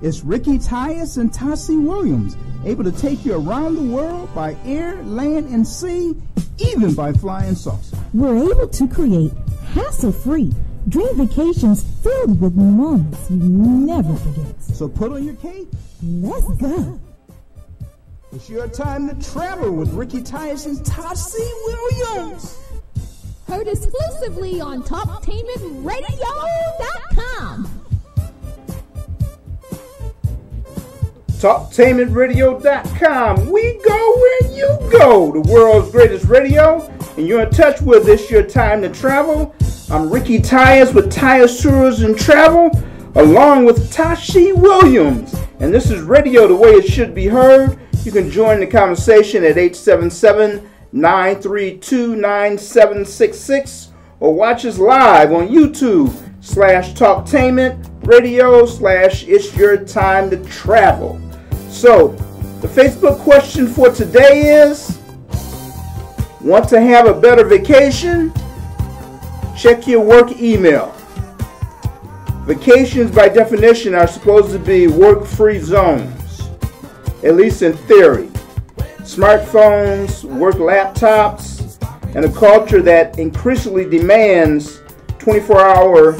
It's Ricky Tyus and Tassie Williams, able to take you around the world by air, land, and sea, even by flying saucer. We're able to create hassle-free dream vacations filled with moments you never forget. So put on your cape. Let's go. It's your time to travel with Ricky Tyus and Tassie Williams. Heard exclusively on TalkTainmentRadio.com. TalkTainmentRadio.com. We go where you go. The world's greatest radio. And you're in touch with It's Your Time to Travel. I'm Ricky Tyus with Tyus Tours and Travel, along with Tassie Williams. And this is radio the way it should be heard. You can join the conversation at 877-932-9766 or watch us live on YouTube/TalkTainmentRadio/ It's Your Time to Travel. So, the Facebook question for today is, want to have a better vacation? Check your work email. Vacations, by definition, are supposed to be work-free zones, at least in theory. Smartphones, work laptops, and a culture that increasingly demands 24-hour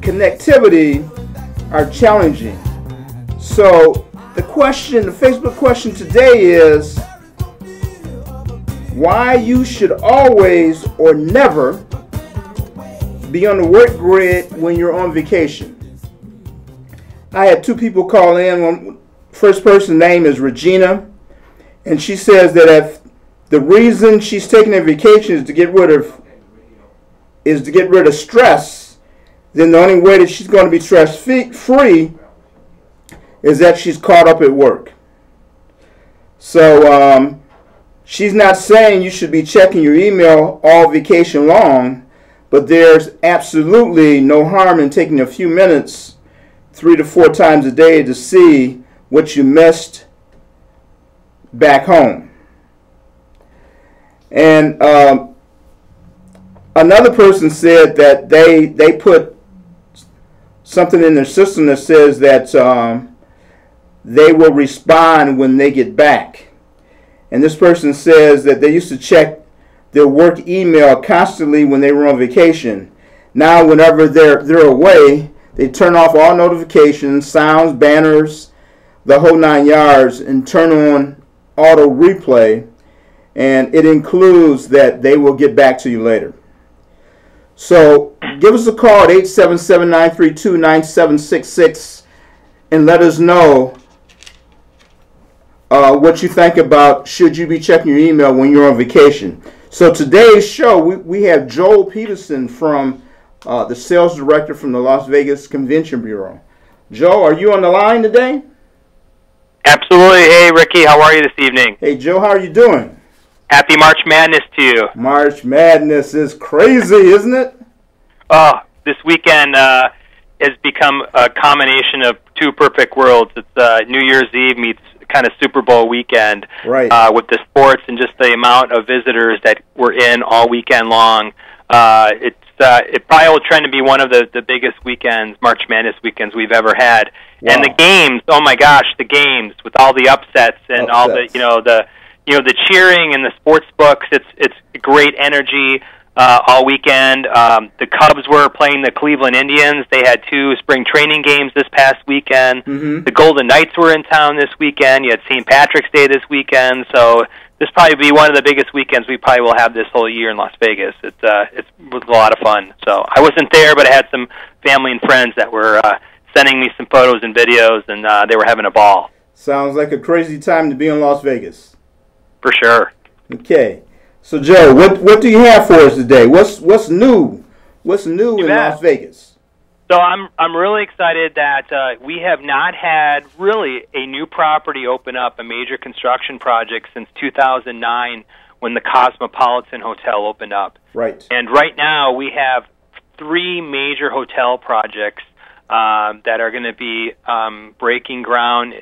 connectivity are challenging. So, the Facebook question today is, why you should always or never be on the work grid when you're on vacation. I had two people call in. First person's name is Regina, and she says that if the reason she's taking a vacation is to get rid of stress, then the only way that she's going to be stress free is that she's caught up at work. So she's not saying you should be checking your email all vacation long, but there's absolutely no harm in taking a few minutes 3 to 4 times a day to see what you missed back home. And another person said that they put something in their system that says that they will respond when they get back. And this person says that they used to check their work email constantly when they were on vacation. Now, whenever they're away, they turn off all notifications, sounds, banners, the whole 9 yards, and turn on auto replay. And it includes that they will get back to you later. So give us a call at 877-932-9766 and let us know what you think about should you be checking your email when you're on vacation. So today's show, we have Joel Peterson from the sales director from the Las Vegas Convention Bureau. Joe, are you on the line today? Absolutely. Hey, Ricky, how are you this evening? Hey, Joe, how are you doing? Happy March Madness to you. March Madness is crazy, isn't it? Oh, this weekend has become a combination of two perfect worlds. It's New Year's Eve meets kind of Super Bowl weekend, right? With the sports and just the amount of visitors that were in all weekend long. It probably will trend to be one of the biggest weekends, March Madness weekends we've ever had. Wow. And the games, oh my gosh, the games with all the upsets and all the the cheering and the sports books. It's great energy all weekend. The Cubs were playing the Cleveland Indians. They had 2 spring training games this past weekend. Mm-hmm. The Golden Knights were in town this weekend. You had St. Patrick's Day this weekend. So this probably be one of the biggest weekends we probably will have this whole year in Las Vegas. It was a lot of fun. So I wasn't there, but I had some family and friends that were sending me some photos and videos, and they were having a ball. Sounds like a crazy time to be in Las Vegas. For sure. Okay. So, Joe, what do you have for us today? What's new? What's new in Las Vegas? So I'm really excited that we have not had really a new property open up, a major construction project, since 2009 when the Cosmopolitan Hotel opened up. Right. And right now we have 3 major hotel projects that are going to be breaking ground.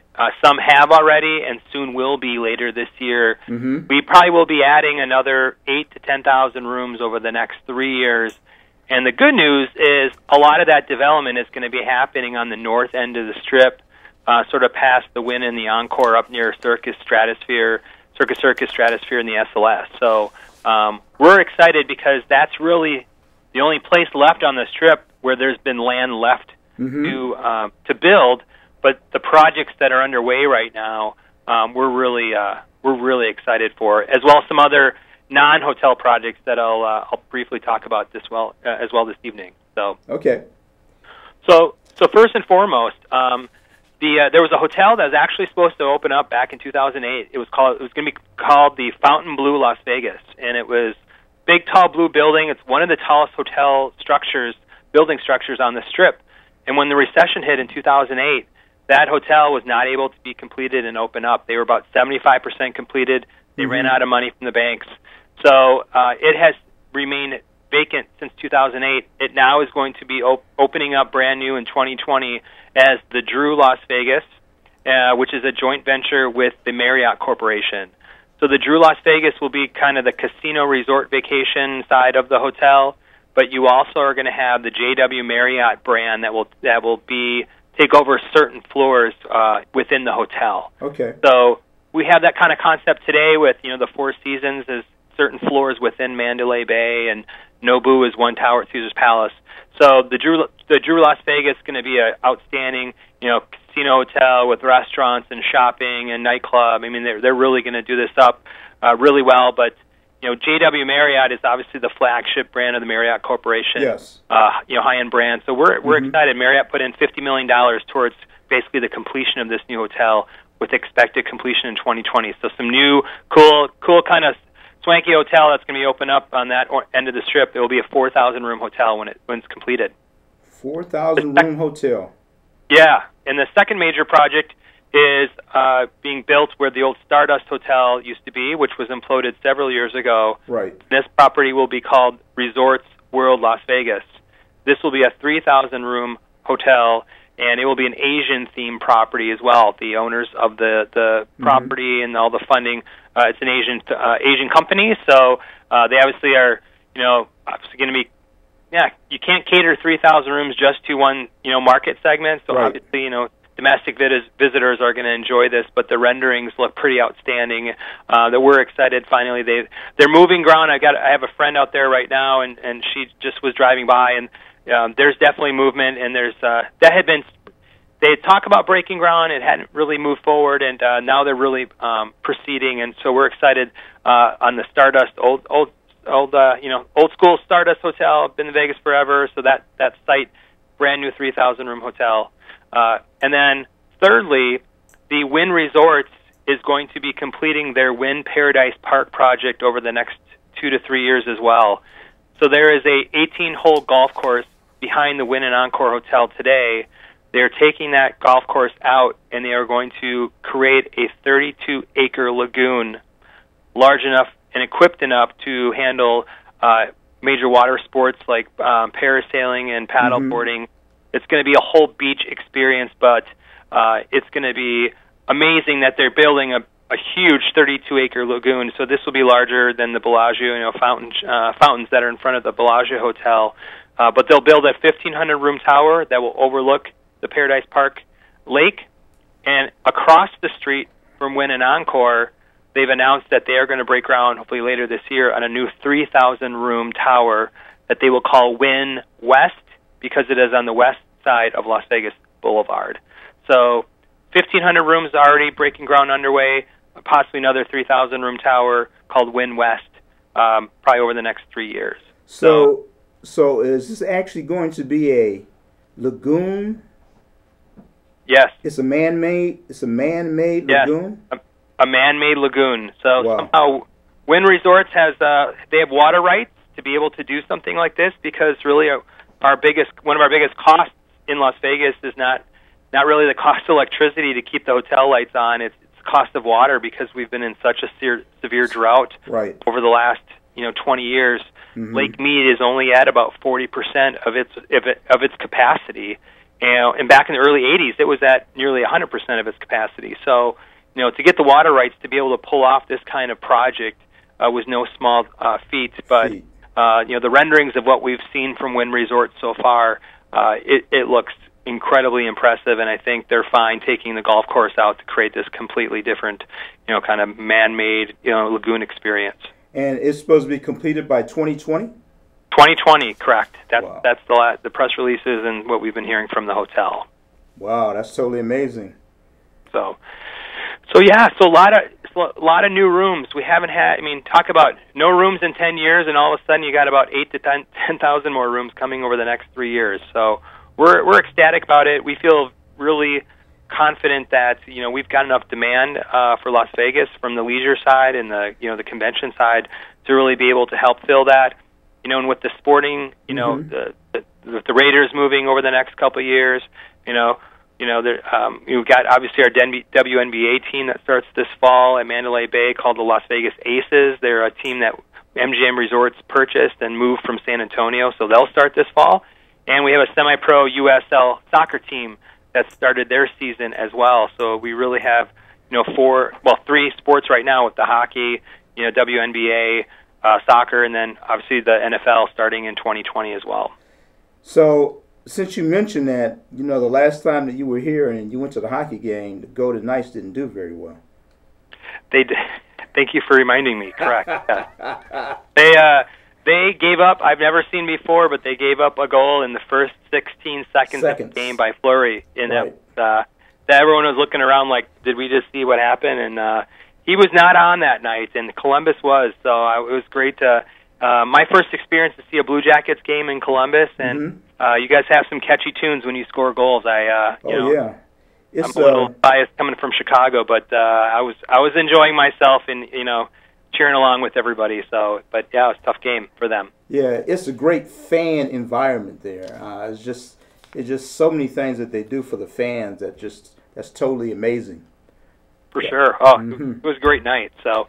Some have already and soon will be later this year. Mm-hmm. We probably will be adding another 8,000 to 10,000 rooms over the next 3 years. And the good news is a lot of that development is going to be happening on the north end of the Strip. sort of past the Wynn and the Encore up near Circus Stratosphere in the SLS. So we're excited because that's really the only place left on the Strip where there's been land left to build. But the projects that are underway right now, we're really excited for, as well as some other non-hotel projects that I'll briefly talk about as well this evening. So okay. So first and foremost, there was a hotel that was actually supposed to open up back in 2008. It was going to be called the Fountain Blue Las Vegas, and it was big, tall blue building. It's one of the tallest building structures on the Strip. And when the recession hit in 2008, that hotel was not able to be completed and open up. They were about 75% completed. They ran out of money from the banks. So it has remained vacant since 2008. It now is going to be opening up brand new in 2020 as the Drew Las Vegas, which is a joint venture with the Marriott Corporation. So the Drew Las Vegas will be kind of the casino resort vacation side of the hotel, but you also are going to have the JW Marriott brand that will take over certain floors within the hotel. Okay. So we have that kind of concept today with the Four Seasons as certain floors within Mandalay Bay, and Nobu is one tower at Caesar's Palace. So the Drew Las Vegas is going to be an outstanding casino hotel with restaurants and shopping and nightclub. I mean, they're really going to do this up really well. But JW Marriott is obviously the flagship brand of the Marriott Corporation. Yes. High-end brand. So we're excited. Marriott put in $50 million towards basically the completion of this new hotel, with expected completion in 2020. So some new, cool kind of swanky hotel that's going to be open up on that end of the Strip. It will be a 4,000-room hotel when it's completed. 4,000-room hotel. Yeah, and the second major project is being built where the old Stardust Hotel used to be, which was imploded several years ago. Right. This property will be called Resorts World Las Vegas. This will be a 3,000-room hotel, and it will be an Asian-themed property as well. The owners of the property and all the funding, it's an Asian company, so they obviously are, obviously going to be, you can't cater 3,000 rooms just to one, market segment. So obviously, domestic visitors are going to enjoy this, but the renderings look pretty outstanding. That we're excited. Finally, they're moving ground. I have a friend out there right now, and she just was driving by, and there's definitely movement, and there's they had talked about breaking ground. It hadn't really moved forward, and now they're really proceeding, and so we're excited on the Stardust old school Stardust Hotel. Been in Vegas forever, so that site, brand new 3,000-room hotel. And then thirdly, the Wynn Resorts is going to be completing their Wynn Paradise Park project over the next 2 to 3 years as well. So there is a 18-hole golf course behind the Wynn and Encore Hotel today. They're taking that golf course out, and they are going to create a 32-acre lagoon large enough and equipped enough to handle major water sports like parasailing and paddleboarding. It's going to be a whole beach experience, but it's going to be amazing that they're building a huge 32-acre lagoon. So this will be larger than the Bellagio, fountains that are in front of the Bellagio Hotel. But they'll build a 1,500-room tower that will overlook the Paradise Park Lake. And across the street from Wynn and Encore, they've announced that they are going to break ground, hopefully later this year, on a new 3,000-room tower that they will call Wynn West, because it is on the west side of Las Vegas Boulevard. So 1,500 rooms already, breaking ground underway, possibly another 3,000-room tower called Wynn West, probably over the next 3 years. So is this actually going to be a lagoon? Yes. It's a man-made lagoon? A man-made lagoon. So wow. Somehow Wynn Resorts they have water rights to be able to do something like this, because really one of our biggest costs in Las Vegas is not really the cost of electricity to keep the hotel lights on. It's the cost of water, because we've been in such a severe drought over the last 20 years. Lake Mead is only at about 40% of its capacity, and back in the early 80s it was at nearly 100% of its capacity. So to get the water rights to be able to pull off this kind of project was no small feat. But the renderings of what we've seen from Wynn Resorts so far, it looks incredibly impressive, and I think they're fine taking the golf course out to create this completely different, kind of man-made, lagoon experience. And it's supposed to be completed by 2020? 2020, correct. That's Wow. that's the press releases and what we've been hearing from the hotel. Wow, that's totally amazing. So yeah, so a lot of new rooms. We haven't had. I mean, talk about no rooms in 10 years, and all of a sudden you got about 8 to 10,000 more rooms coming over the next 3 years. So we're ecstatic about it. We feel really confident that we've got enough demand for Las Vegas from the leisure side and the convention side to really be able to help fill that. And with the sporting, the Raiders moving over the next couple of years, you've got obviously our WNBA team that starts this fall at Mandalay Bay called the Las Vegas Aces. They're a team that MGM Resorts purchased and moved from San Antonio, so they'll start this fall. And we have a semi-pro USL soccer team that started their season as well. So we really have, 3 sports right now with the hockey, WNBA, soccer, and then obviously the NFL starting in 2020 as well. So, since you mentioned that, the last time that you were here and you went to the hockey game, the Golden Knights didn't do very well. They did. Thank you for reminding me. Correct. They gave up. I've never seen before, but they gave up a goal in the first 16 seconds of the game by Fleury. That everyone was looking around like, did we just see what happened? And he was not on that night, and Columbus was. So it was great to my first experience to see a Blue Jackets game in Columbus, and you guys have some catchy tunes when you score goals. Yeah. I'm a little biased coming from Chicago, but I was enjoying myself and cheering along with everybody. So, but yeah, it was a tough game for them. Yeah, it's a great fan environment there. It's just so many things that they do for the fans that's totally amazing. For sure. Oh, it was a great night. So,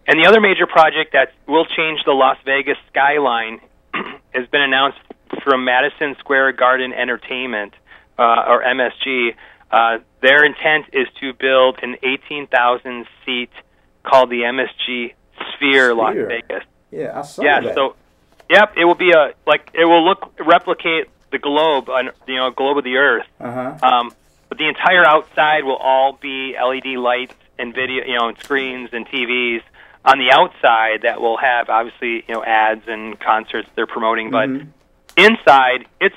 and the other major project that will change the Las Vegas skyline has been announced from Madison Square Garden Entertainment, or MSG. Their intent is to build an 18,000 seat called the MSG Sphere Las Vegas. Yeah, I saw that. Yeah, so it will be replicate the globe, globe of the Earth. But the entire outside will all be LED lights and video, and screens and TVs. On the outside, that will have obviously ads and concerts they're promoting, but inside it's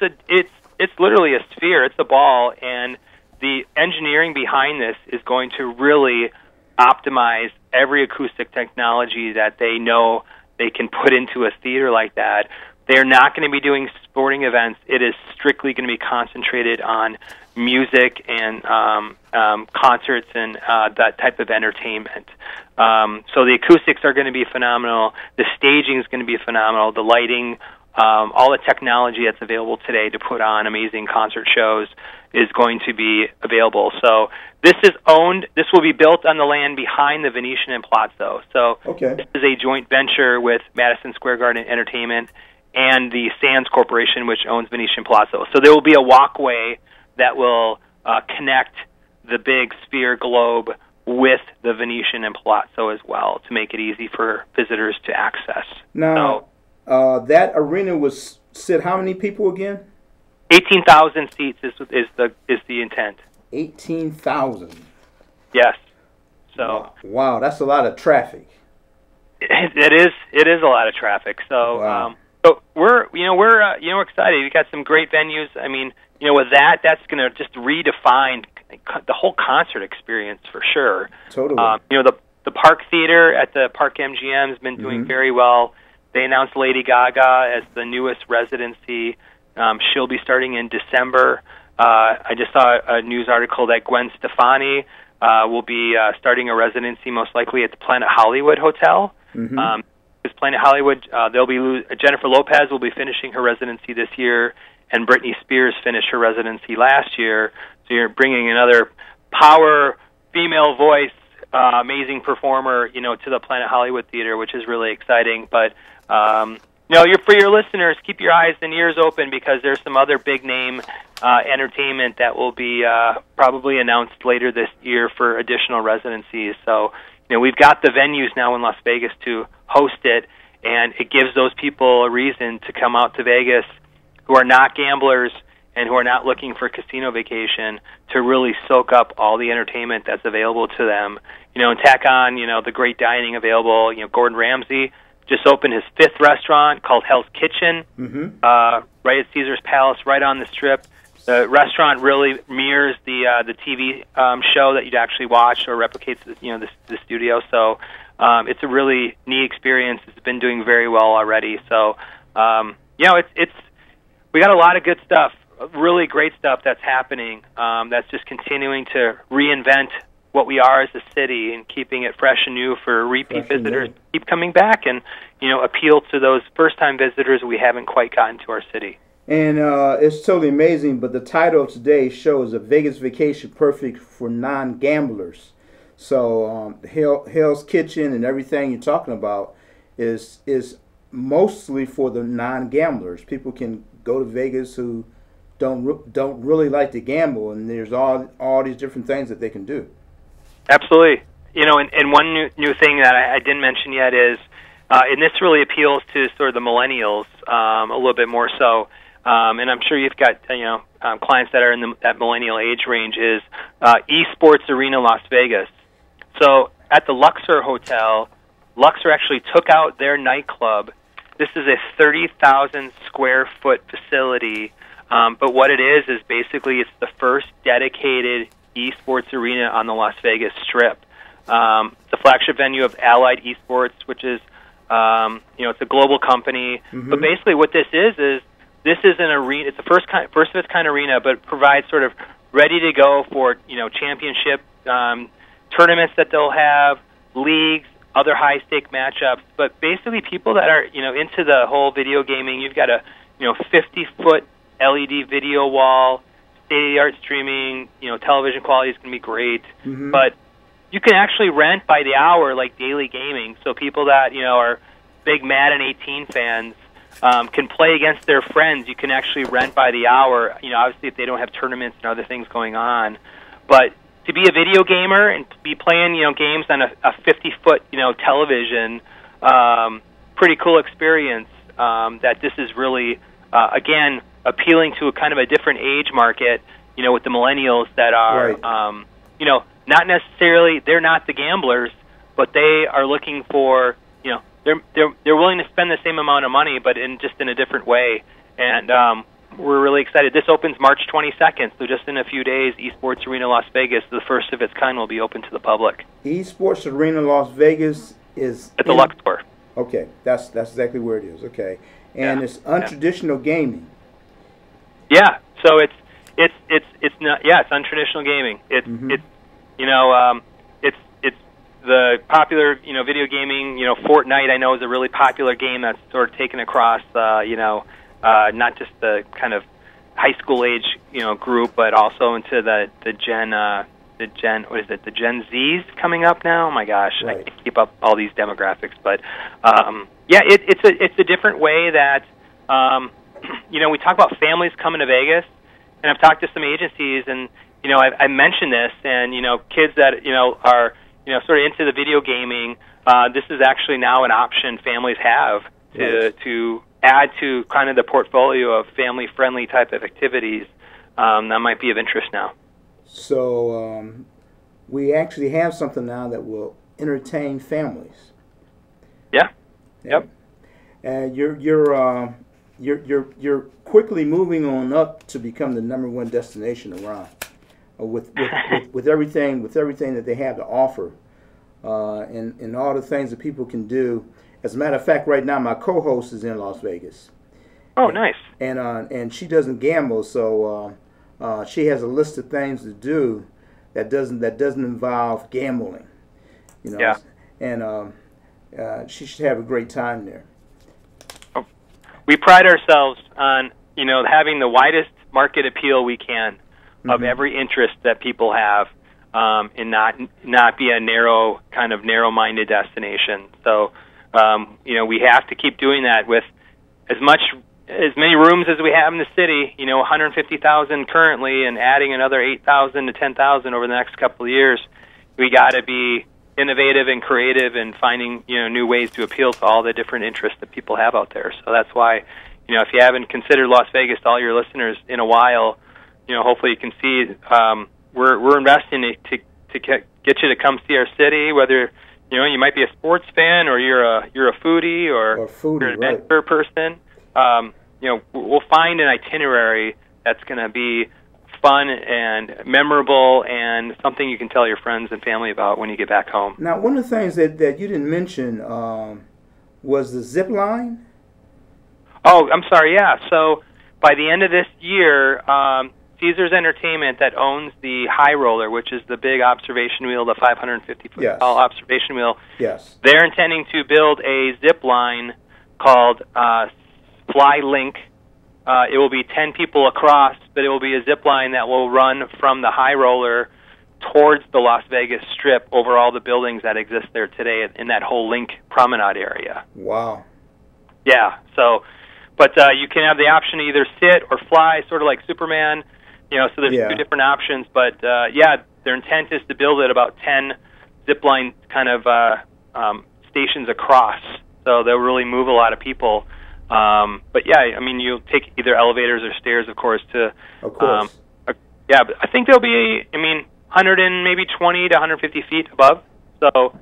literally a sphere. It's a ball, and the engineering behind this is going to really optimize every acoustic technology that they know they can put into a theater like that. They're not going to be doing sporting events. It is strictly going to be concentrated on music and concerts and that type of entertainment. So the acoustics are going to be phenomenal. The staging is going to be phenomenal. The lighting, all the technology that's available today to put on amazing concert shows is going to be available. So this will be built on the land behind the Venetian and Palazzo. So This is a joint venture with Madison Square Garden Entertainment and the Sands Corporation, which owns Venetian Palazzo. So there will be a walkway that will connect the big sphere globe with the Venetian and Palazzo as well to make it easy for visitors to access. Now, that arena was sit how many people again? 18,000 seats is the intent. 18,000. Yes. So. Wow, that's a lot of traffic. It is a lot of traffic. So. Wow. So we're excited. We got some great venues. I mean, with that's going to just redefine the whole concert experience for sure. Totally. The Park Theater at the Park MGM has been doing very well. They announced Lady Gaga as the newest residency. She'll be starting in December. I just saw a news article that Gwen Stefani will be starting a residency most likely at the Planet Hollywood Hotel. Planet Hollywood, Jennifer Lopez will be finishing her residency this year, and Britney Spears finished her residency last year. So you're bringing another power female voice, amazing performer, to the Planet Hollywood Theater, which is really exciting. But for your listeners, keep your eyes and ears open because there's some other big name entertainment that will be probably announced later this year for additional residencies. So we've got the venues now in Las Vegas to host it, and it gives those people a reason to come out to Vegas who are not gamblers and who are not looking for casino vacation to really soak up all the entertainment that's available to them. And tack on, the great dining available. Gordon Ramsay just opened his 5th restaurant called Hell's Kitchen, right at Caesar's Palace, right on the Strip. The restaurant really mirrors the TV show that you'd actually watch, or replicates the studio. So it's a really neat experience. It's been doing very well already. So it's we got a lot of good stuff, really great stuff that's happening. That's just continuing to reinvent what we are as a city and keeping it fresh and new for repeat visitors. Keep coming back and appeal to those first-time visitors we haven't quite gotten to our city. And it's totally amazing, but the title of today's show is A Vegas Vacation Perfect for Non-Gamblers. So Hell's Kitchen and everything you're talking about is mostly for the non-gamblers. People can go to Vegas who don't really like to gamble, and there's all these different things that they can do. Absolutely. And one new thing that I didn't mention yet is, and this really appeals to sort of the millennials a little bit more so, and I'm sure you've got clients that are in that millennial age range, is Esports Arena Las Vegas. So at the Luxor Hotel, Luxor actually took out their nightclub. This is a 30,000 square foot facility, but what it is basically it's the first dedicated esports arena on the Las Vegas Strip. The flagship venue of Allied Esports, which is it's a global company. But basically what this is this is an arena. It's the first of its kind arena, but it provides sort of ready to go for championship tournaments that they'll have, leagues, other high stake matchups. But basically people that are into the whole video gaming, you've got a 50-foot LED video wall, state-of-the-art streaming, television quality is going to be great. But you can actually rent by the hour, like daily gaming. So people that are big Madden 18 fans can play against their friends. You can actually rent by the hour. Obviously if they don't have tournaments and other things going on, but to be a video gamer and be playing games on a 50-foot television, pretty cool experience. That this is really again appealing to a kind of a different age market. With the millennials that are not necessarily, they're not the gamblers, but they are looking for, they're willing to spend the same amount of money, but in a different way. And we're really excited. This opens March 22nd, so just in a few days, Esports Arena Las Vegas, the first of its kind, will be open to the public. Esports Arena Las Vegas is at the Luxor. Okay, that's exactly where it is. Okay, and it's untraditional gaming. Yeah, so it's not. Yeah, it's untraditional gaming. It's the popular video gaming. Fortnite, I know, is a really popular game that's sort of taken across not just the kind of high school age group, but also into the Gen Z's coming up now. Oh my gosh, I can't keep up all these demographics, but it's a different way that we talk about families coming to Vegas, and I've talked to some agencies, and I mentioned this, and kids that are sort of into the video gaming. This is actually now an option families have to add to kind of the portfolio of family-friendly type of activities that might be of interest now. So we actually have something now that will entertain families. Yeah. Yep. And you're quickly moving on up to become the #1 destination around with everything that they have to offer, and all the things that people can do. As a matter of fact, right now my co-host is in Las Vegas. Oh, nice. And she doesn't gamble, so she has a list of things to do that doesn't involve gambling. Yeah. And she should have a great time there. We pride ourselves on having the widest market appeal we can of every interest that people have, and not be a narrow-minded destination. So we have to keep doing that with as many rooms as we have in the city. 150,000 currently, and adding another 8,000 to 10,000 over the next couple of years. We got to be innovative and creative and finding new ways to appeal to all the different interests that people have out there. So that's why if you haven't considered Las Vegas, all your listeners in a while, hopefully you can see we're investing to get you to come see our city. Whether you might be a sports fan, or you're a foodie, or you're an adventure person. We'll find an itinerary that's going to be fun and memorable, and something you can tell your friends and family about when you get back home. Now, one of the things that you didn't mention was the zip line. Oh, I'm sorry. Yeah. So by the end of this year, Caesars Entertainment, that owns the High Roller, which is the big observation wheel, the 550-foot tall observation wheel. Yes. They're intending to build a zip line called Fly Link. It will be 10 people across, but it will be a zip line that will run from the High Roller towards the Las Vegas Strip over all the buildings that exist there today in that whole Link promenade area. Wow. Yeah. So, but you can have the option to either sit or fly, sort of like Superman. So there's two different options. But their intent is to build it about 10 zip line kind of stations across. So they'll really move a lot of people. But you'll take either elevators or stairs, of course. Of course. But I think there'll be, 100 and maybe 20 to 150 feet above. So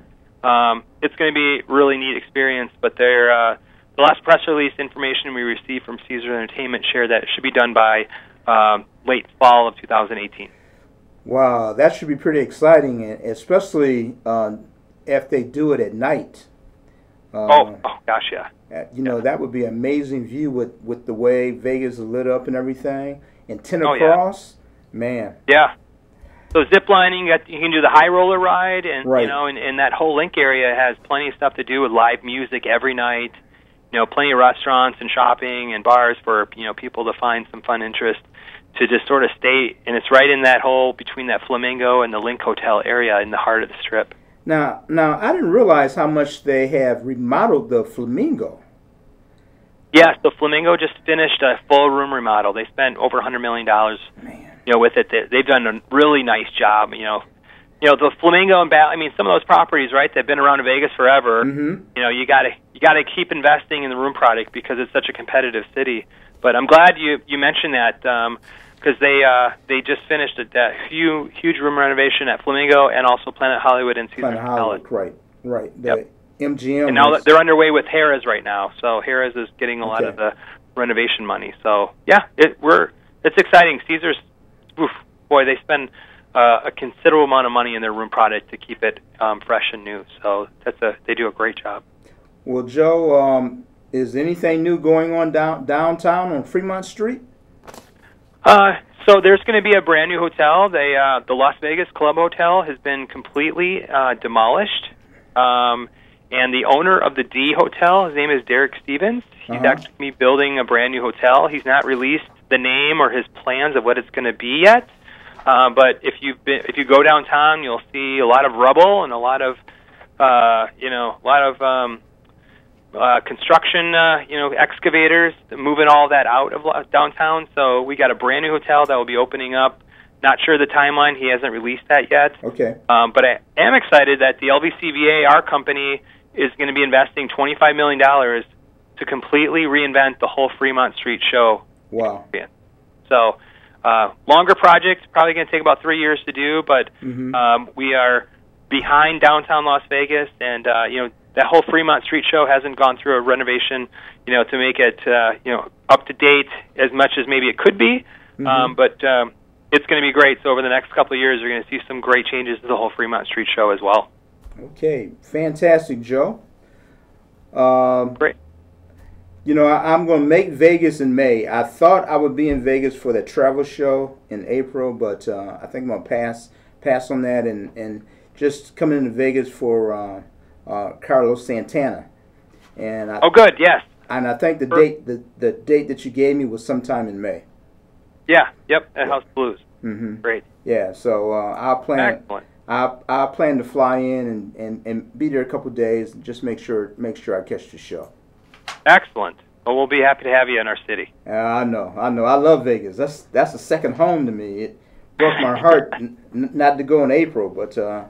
it's going to be a really neat experience. But the last press release information we received from Caesars Entertainment shared that it should be done by late fall of 2018. Wow, that should be pretty exciting, especially if they do it at night. Oh gosh, yeah. That would be an amazing view with the way Vegas is lit up and everything. And 10 across, man. Yeah. So zip lining, you can do the High Roller ride, and right. And that whole Link area has plenty of stuff to do with live music every night. Plenty of restaurants and shopping and bars for people to find some fun interest to just sort of stay. And it's right in that whole between that Flamingo and the Link Hotel area in the heart of the Strip. Now, I didn't realize how much they have remodeled the Flamingo. Yes, the Flamingo just finished a full room remodel. They spent over $100 million, with it. They've done a really nice job. The Flamingo and some of those properties, right? They've been around in Vegas forever. Mm-hmm. You gotta keep investing in the room product because it's such a competitive city. But I'm glad you mentioned that. Because they just finished that huge room renovation at Flamingo and also Planet Hollywood and Caesars Planet Hollywood, right. The MGM. And now they're underway with Harrah's right now. So Harrah's is getting a lot of the renovation money. So it's exciting. Caesars, they spend a considerable amount of money in their room product to keep it fresh and new. So they do a great job. Well, Joe, is anything new going on downtown on Fremont Street? So there's going to be a brand new hotel. The Las Vegas Club Hotel has been completely demolished. And the owner of the D Hotel, his name is Derek Stevens. He's actually going to be building a brand new hotel. He's not released the name or his plans of what it's going to be yet. But if you go downtown, you'll see a lot of rubble and a lot of construction, excavators moving all that out of downtown. So we got a brand new hotel that will be opening up. Not sure the timeline. He hasn't released that yet. Okay. But I am excited that the LVCVA, our company, is going to be investing $25 million to completely reinvent the whole Fremont Street show. Wow. So longer project, probably going to take about 3 years to do, but we are behind downtown Las Vegas, and that whole Fremont Street show hasn't gone through a renovation, to make it up to date as much as maybe it could be. But it's going to be great. So over the next couple of years, you're going to see some great changes to the whole Fremont Street show as well. Okay, fantastic, Joe. Great. I'm going to make Vegas in May. I thought I would be in Vegas for the travel show in April, but I think I'm going to pass on that and just coming into Vegas for Carlos Santana. And good, yes. And I think the date that you gave me was sometime in May. Yeah, yep, at House Blues. Great. Yeah, so I'll plan. Excellent. I plan to fly in and be there a couple of days and just make sure I catch the show. Excellent. Well, we'll be happy to have you in our city. I know. I love Vegas. That's a second home to me. It broke my heart not to go in April, but I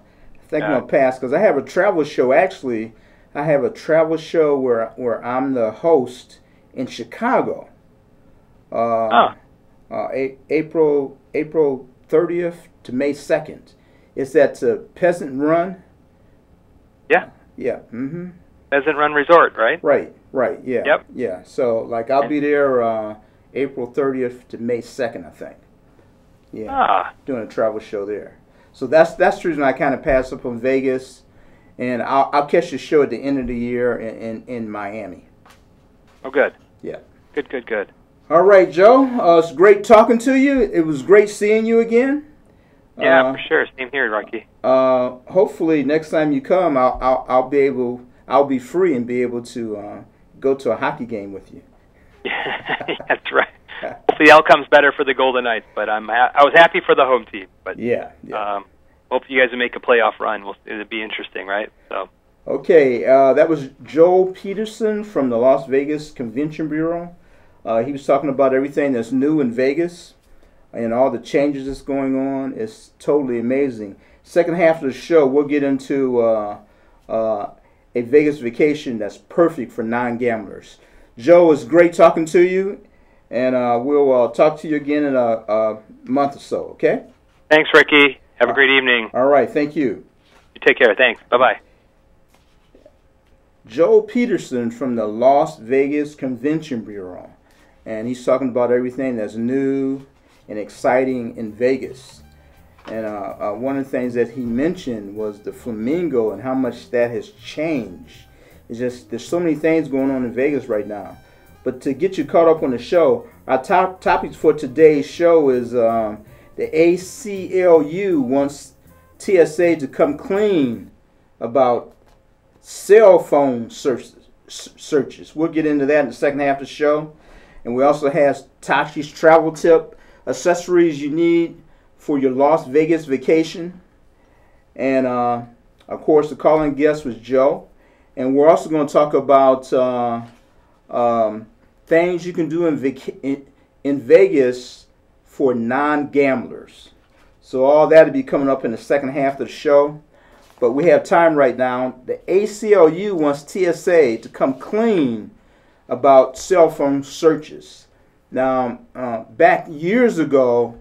think I'm gonna pass because I have a travel show. Actually, I have a travel show where I'm the host, in Chicago. Oh. April 30th to May 2nd. It's at Peasant Run. Yeah. Yeah. Mm-hmm. Pheasant Run Resort, right? Right. Yeah. Yep. Yeah. So like I'll be there April 30th to May 2nd, I think. Yeah. Doing a travel show there. So that's the reason I kind of passed up on Vegas, and I'll catch the show at the end of the year in Miami. Oh, good. Yeah. Good. All right, Joe. It's great talking to you. It was great seeing you again. Yeah, for sure. Same here, Rocky. Hopefully, next time you come, I'll be free and be able to go to a hockey game with you. That's right. Hopefully, the outcome's better for the Golden Knights, but I was happy for the home team. But yeah. Hopefully, you guys will make a playoff run. It'll be interesting, right? So. Okay, that was Joel Peterson from the Las Vegas Convention Bureau. He was talking about everything that's new in Vegas and all the changes that's going on. It's totally amazing. Second half of the show, we'll get into a Vegas vacation that's perfect for non-gamblers. Joe, it's great talking to you, and we'll talk to you again in a month or so, okay? Thanks, Ricky. Have a great evening. All right, thank you. You take care. Thanks. Bye-bye. Joel Peterson from the Las Vegas Convention Bureau. And he's talking about everything that's new and exciting in Vegas. And one of the things that he mentioned was the Flamingo and how much that has changed. It's just, there's so many things going on in Vegas right now. But to get you caught up on the show, our top topics for today's show is the ACLU wants TSA to come clean about cell phone searches. We'll get into that in the second half of the show. And we also have Tashi's travel tip, accessories you need for your Las Vegas vacation. And, of course, the calling guest was Joe. And we're also going to talk about things you can do in Vegas for non-gamblers. So all that will be coming up in the second half of the show. But we have time right now. The ACLU wants TSA to come clean about cell phone searches. Now, back years ago,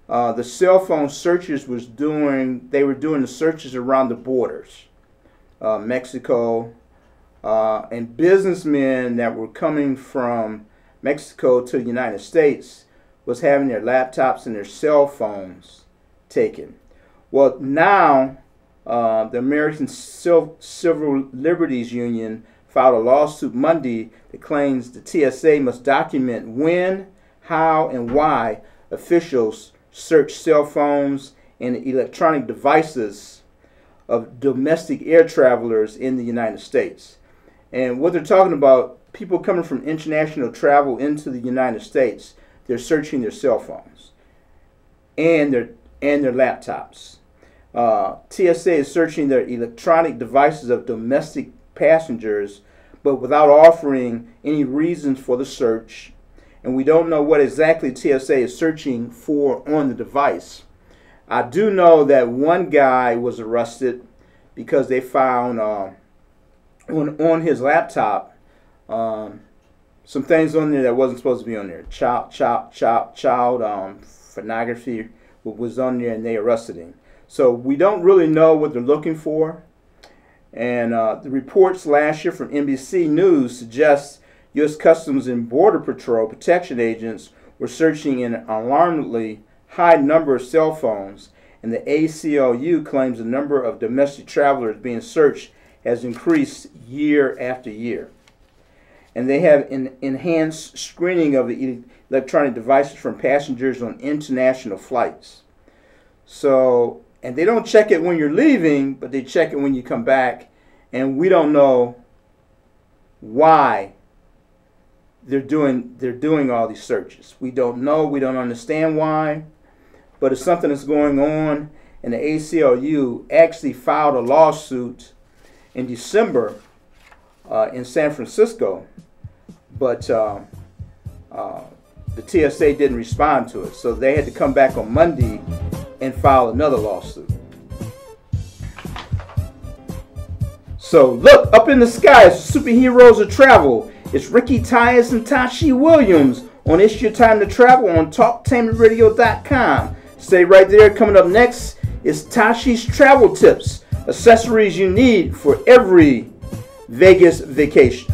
the cell phone searches were doing the searches around the borders, Mexico, and businessmen that were coming from Mexico to the United States was having their laptops and their cell phones taken. Well, now the American Civil Liberties Union filed a lawsuit Monday that claims the TSA must document when, how, and why officials search cell phones and electronic devices of domestic air travelers in the United States. And what they're talking about, people coming from international travel into the United States, they're searching their cell phones and their laptops. TSA is searching their electronic devices of domestic passengers, but without offering any reasons for the search. And we don't know what exactly TSA is searching for on the device. I do know that one guy was arrested because they found on his laptop some things on there that wasn't supposed to be on there. Child pornography was on there, and they arrested him. So we don't really know what they're looking for. And the reports last year from NBC News suggest U.S. Customs and Border Patrol protection agents were searching an alarmingly high number of cell phones, and the ACLU claims the number of domestic travelers being searched has increased year after year. And they have enhanced screening of the electronic devices from passengers on international flights. So, and they don't check it when you're leaving, but they check it when you come back. And we don't know why they're doing all these searches. We don't know. We don't understand why. But it's something that's going on. And the ACLU actually filed a lawsuit in December in San Francisco. But the TSA didn't respond to it. So they had to come back on Monday and file another lawsuit. So look up in the skies, superheroes of travel. It's Ricky Tyus and Tashi Williams on It's Your Time to Travel on TalkTameRadio.com. Stay right there. Coming up next is Tashi's Travel Tips, accessories you need for every Vegas vacation.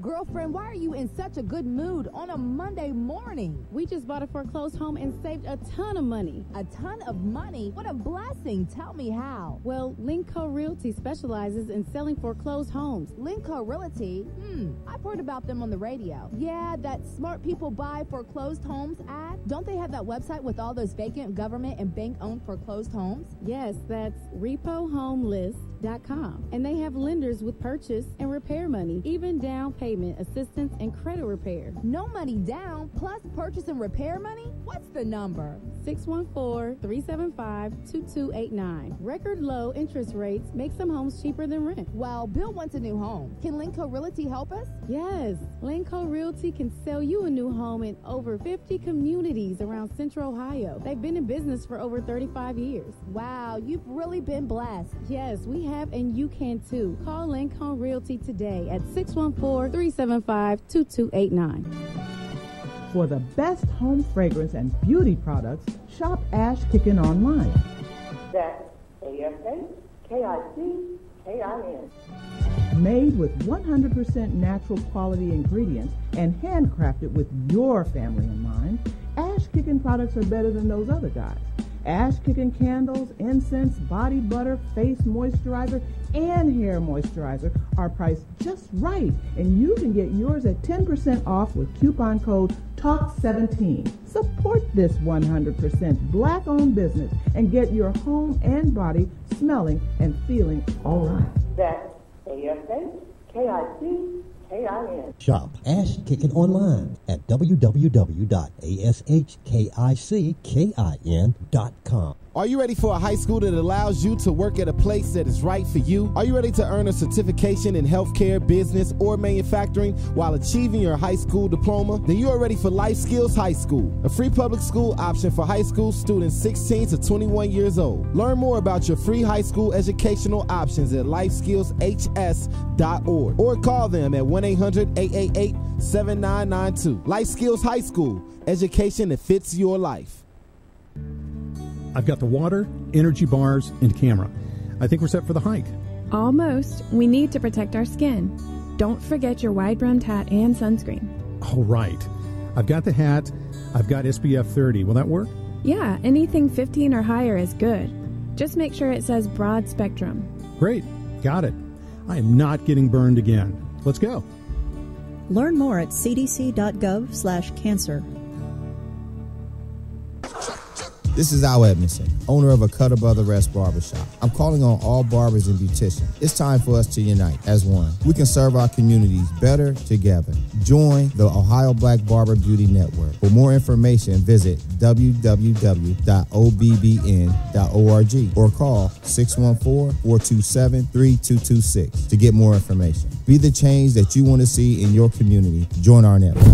Girlfriend, why are you in such a good mood on a Monday morning? We just bought a foreclosed home and saved a ton of money. A ton of money? What a blessing. Tell me how. Well, Linco Realty specializes in selling foreclosed homes. Linco Realty? I've heard about them on the radio. Yeah, that smart people buy foreclosed homes ad. Don't they have that website with all those vacant government and bank-owned foreclosed homes? Yes, that's repohomelist.com. And they have lenders with purchase and repair money, even down payment assistance and credit repair. No money down, plus purchase and repair money? What's the number? 614-375-2289. Record low interest rates make some homes cheaper than rent. Well, Bill wants a new home. Can Linco Realty help us? Yes, Linco Realty can sell you a new home in over 50 communities around Central Ohio. They've been in business for over 35 years. Wow, you've really been blessed. Yes, we have, and you can too. Call Linco Realty today at 614-375-2289. For the best home fragrance and beauty products, shop Ash Kickin online. That's ASHKICKIN. Made with 100% natural quality ingredients and handcrafted with your family in mind, Ash Kickin products are better than those other guys. Ash Kickin candles, incense, body butter, face moisturizer, and hair moisturizer are priced just right, and you can get yours at 10% off with coupon code TALK17. Support this 100% black-owned business and get your home and body smelling and feeling all right. That's ASHKICKIN. Shop Ash Kickin online at www.ashkickin.com. Are you ready for a high school that allows you to work at a place that is right for you? Are you ready to earn a certification in healthcare, business, or manufacturing while achieving your high school diploma? Then you are ready for Life Skills High School, a free public school option for high school students 16 to 21 years old. Learn more about your free high school educational options at lifeskillshs.org or call them at 1-800-888-7992. Life Skills High School, education that fits your life. I've got the water, energy bars, and camera. I think we're set for the hike. Almost. We need to protect our skin. Don't forget your wide-brimmed hat and sunscreen. All right. I've got the hat. I've got SPF 30. Will that work? Yeah, anything 15 or higher is good. Just make sure it says broad spectrum. Great. Got it. I am not getting burned again. Let's go. Learn more at cdc.gov/cancer. This is Al Edmondson, owner of a Cutter Brother Rest Barbershop. I'm calling on all barbers and beauticians. It's time for us to unite as one. We can serve our communities better together. Join the Ohio Black Barber Beauty Network. For more information, visit www.obbn.org or call 614-427-3226 to get more information. Be the change that you want to see in your community. Join our network.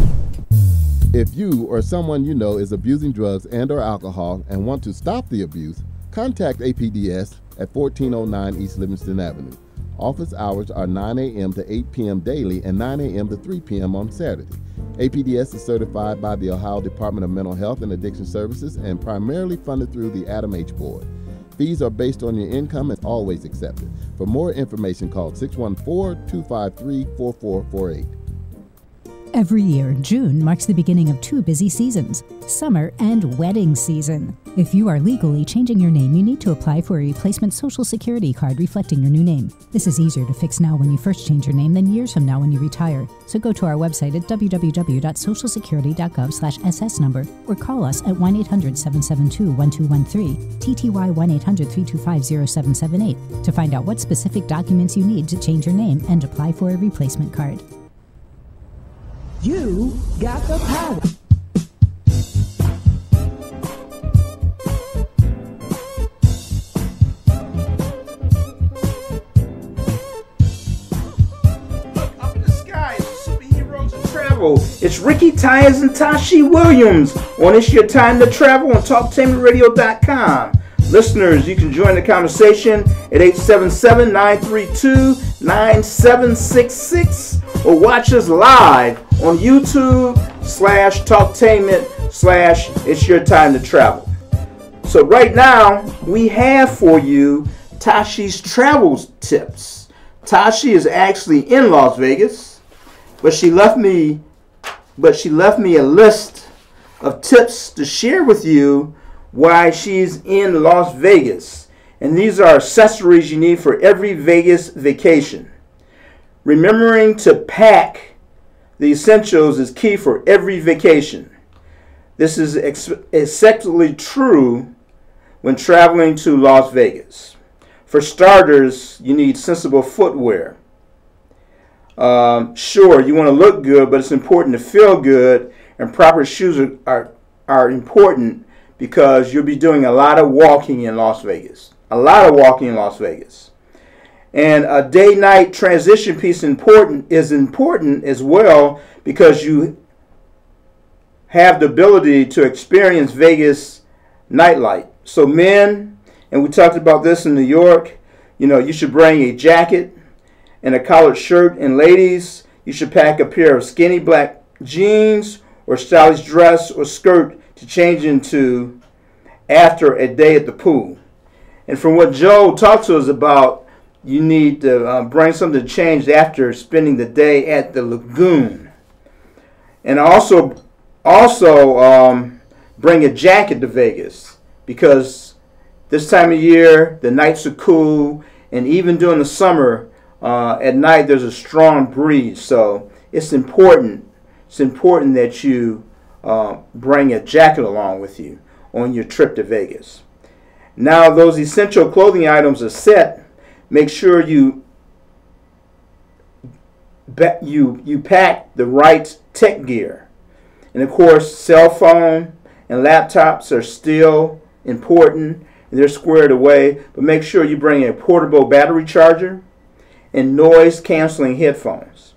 If you or someone you know is abusing drugs and or alcohol and want to stop the abuse, contact APDS at 1409 East Livingston Avenue. Office hours are 9 a.m. to 8 p.m. daily and 9 a.m. to 3 p.m. on Saturday. APDS is certified by the Ohio Department of Mental Health and Addiction Services and primarily funded through the Adam H. Board. Fees are based on your income and always accepted. For more information, call 614-253-4448. Every year, June marks the beginning of two busy seasons, summer and wedding season. If you are legally changing your name, you need to apply for a replacement Social Security card reflecting your new name. This is easier to fix now when you first change your name than years from now when you retire. So go to our website at www.socialsecurity.gov/SS number or call us at 1-800-772-1213, TTY 1-800-325-0778 to find out what specific documents you need to change your name and apply for a replacement card. You got the power. Look, up in the sky, superheroes are traveling. Travel. It's Ricky Tyers and Tashi Williams on It's Your Time to Travel on TalkTainmentRadio.com. Listeners, you can join the conversation at 877-932-9766 or watch us live on YouTube/Talktainment/It's Your Time to Travel. So right now, we have for you Tashi's travel tips. Tashi is actually in Las Vegas, but she left me a list of tips to share with you why she's in Las Vegas. And these are accessories you need for every Vegas vacation. Remembering to pack the essentials is key for every vacation. This is especially true when traveling to Las Vegas. For starters, you need sensible footwear. Sure, you want to look good, but it's important to feel good, and proper shoes are important because you'll be doing a lot of walking in Las Vegas. And a day-night transition piece is important as well because you have the ability to experience Vegas nightlife. So men, and we talked about this in New York, you should bring a jacket and a collared shirt. And ladies, you should pack a pair of skinny black jeans or stylish dress or skirt to change into after a day at the pool. And from what Joe talked to us about, you need to bring something to change after spending the day at the lagoon. And also bring a jacket to Vegas because this time of year the nights are cool, and even during the summer at night there's a strong breeze. So it's important that you bring a jacket along with you on your trip to Vegas. Now those essential clothing items are set. Make sure you pack the right tech gear. And of course, cell phone and laptops are still important, and they're squared away, but make sure you bring a portable battery charger and noise canceling headphones.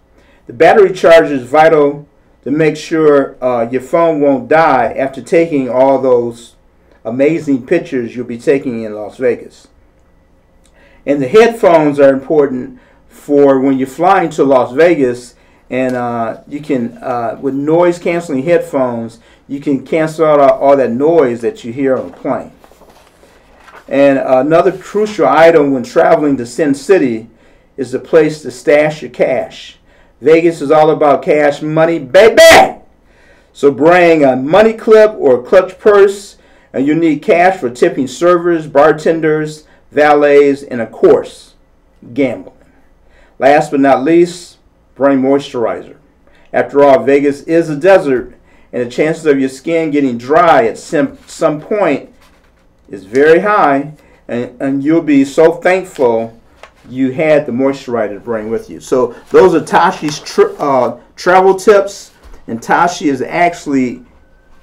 The battery charger is vital to make sure your phone won't die after taking all those amazing pictures you'll be taking in Las Vegas. And the headphones are important for when you're flying to Las Vegas, and you can, with noise canceling headphones, you can cancel out all that noise that you hear on a plane. And another crucial item when traveling to Sin City is the place to stash your cash. Vegas is all about cash money, baby! So bring a money clip or a clutch purse, and you need cash for tipping servers, bartenders, valets, and of course, gambling. Last but not least, bring moisturizer. After all, Vegas is a desert, and the chances of your skin getting dry at some point is very high, and you'll be so thankful you had the moisturizer to bring with you. So those are Tashi's travel tips, and Tashi is actually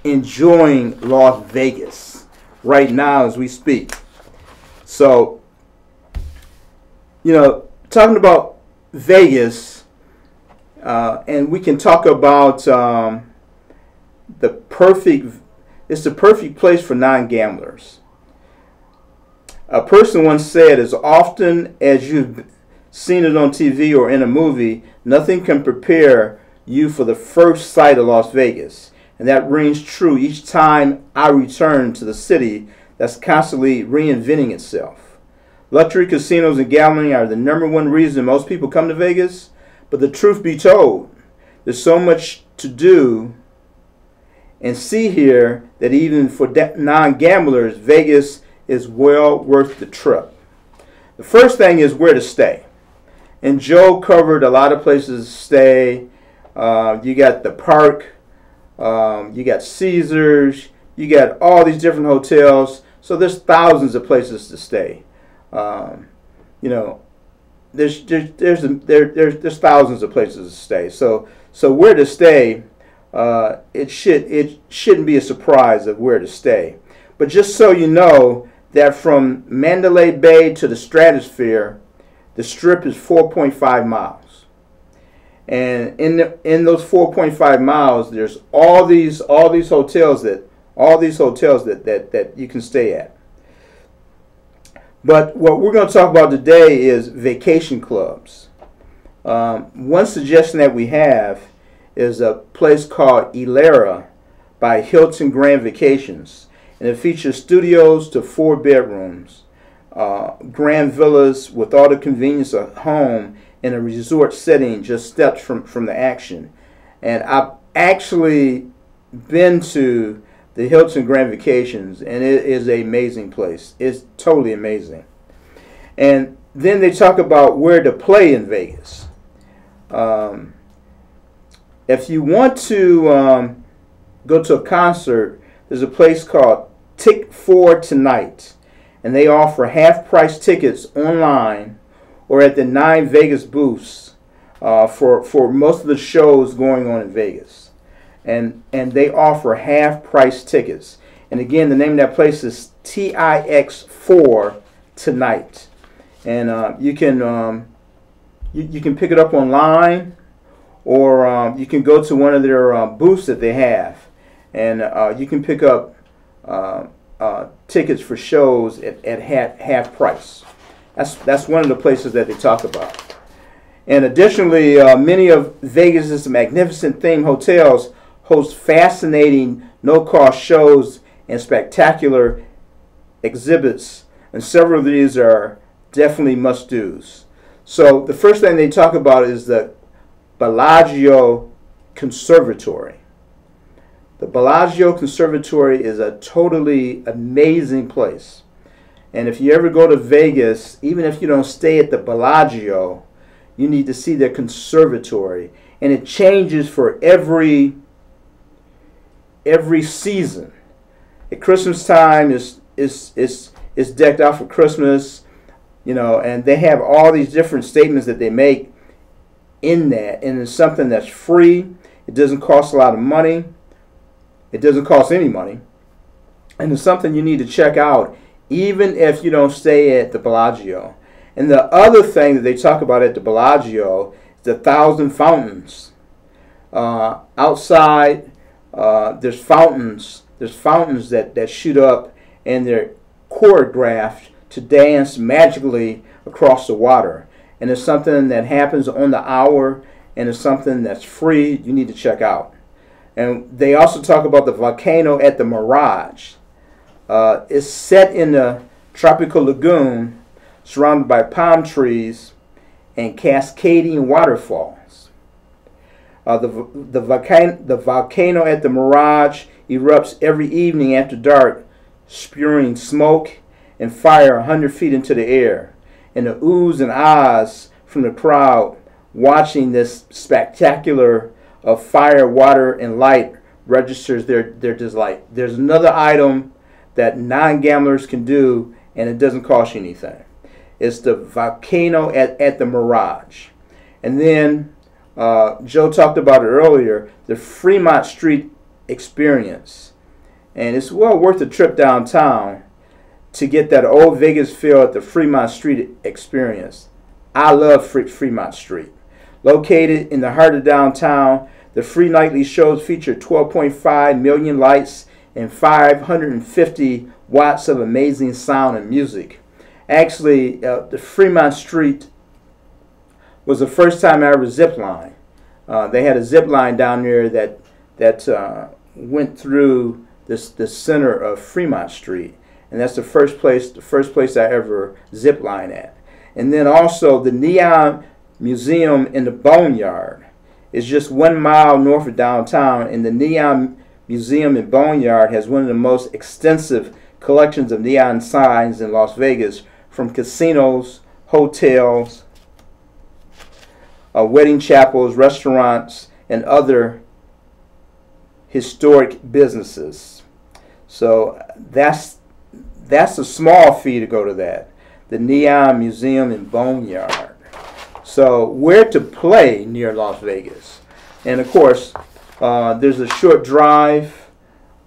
enjoying Las Vegas right now as we speak. So, talking about Vegas, and we can talk about it's the perfect place for non-gamblers. A person once said, as often as you've seen it on TV or in a movie, nothing can prepare you for the first sight of Las Vegas. And that rings true each time I return to the city that's constantly reinventing itself. Luxury casinos and gambling are the #1 reason most people come to Vegas. But the truth be told, there's so much to do and see here that even for non-gamblers, Vegas is well worth the trip. The first thing is where to stay. And Joe covered a lot of places to stay. You got the Park, you got Caesars, you got all these different hotels. So there's thousands of places to stay. There's thousands of places to stay. So where to stay, it shouldn't be a surprise of where to stay. But just so you know that from Mandalay Bay to the Stratosphere, the Strip is 4.5 miles. And in those 4.5 miles, there's all these hotels that you can stay at. But what we're going to talk about today is vacation clubs. One suggestion that we have is a place called Ilera by Hilton Grand Vacations, and it features studios to 4 bedrooms, grand villas with all the convenience of home in a resort setting, just steps from the action. And I've actually been to the Hilton Grand Vacations, and it is an amazing place. It's totally amazing. And then they talk about where to play in Vegas. If you want to go to a concert, there's a place called Tick For Tonight, and they offer half-price tickets online or at the 9 Vegas booths for most of the shows going on in Vegas. And they offer half-price tickets. And again, the name of that place is TIX4 Tonight. And you can pick it up online, or you can go to one of their booths that they have, and you can pick up tickets for shows at half price. That's one of the places that they talk about. And additionally, many of Vegas's magnificent themed hotels host fascinating no-cost shows and spectacular exhibits, and several of these are definitely must-dos. So the first thing they talk about is the Bellagio Conservatory. The Bellagio Conservatory is a totally amazing place. And if you ever go to Vegas, even if you don't stay at the Bellagio, you need to see their conservatory. And it changes for every season. At Christmas time is decked out for Christmas, and they have all these different statements that they make in that, and it's something that's free. It doesn't cost a lot of money. It doesn't cost any money, and it's something you need to check out, even if you don't stay at the Bellagio. And the other thing that they talk about at the Bellagio is the 1,000 fountains. Outside, there's fountains. There's fountains that shoot up, and they're choreographed to dance magically across the water. And it's something that happens on the hour, and it's something that's free. You need to check out. And they also talk about the volcano at the Mirage. It's set in the tropical lagoon, surrounded by palm trees and cascading waterfalls. The volcano at the Mirage erupts every evening after dark, spewing smoke and fire 100 feet into the air. And the oohs and ahs from the crowd watching this spectacular of fire, water, and light registers their delight. There's another item that non-gamblers can do, and it doesn't cost you anything. It's the volcano at the Mirage. And then Joe talked about it earlier, the Fremont Street experience. And it's well worth a trip downtown to get that old Vegas feel at the Fremont Street experience. I love Fremont Street. Located in the heart of downtown, the free nightly shows feature 12.5 million lights and 550 watts of amazing sound and music. Actually, the Fremont Street was the first time I ever ziplined. They had a zip line down there that went through the center of Fremont Street, and that's the first place I ever ziplined at. And then also the Neon Museum in the Boneyard is just 1 mile north of downtown, and the Neon Museum in Boneyard has one of the most extensive collections of neon signs in Las Vegas, from casinos, hotels, wedding chapels, restaurants, and other historic businesses. So that's a small fee to go to that. The Neon Museum in Boneyard. So where to play near Las Vegas? And of course, there's a short drive.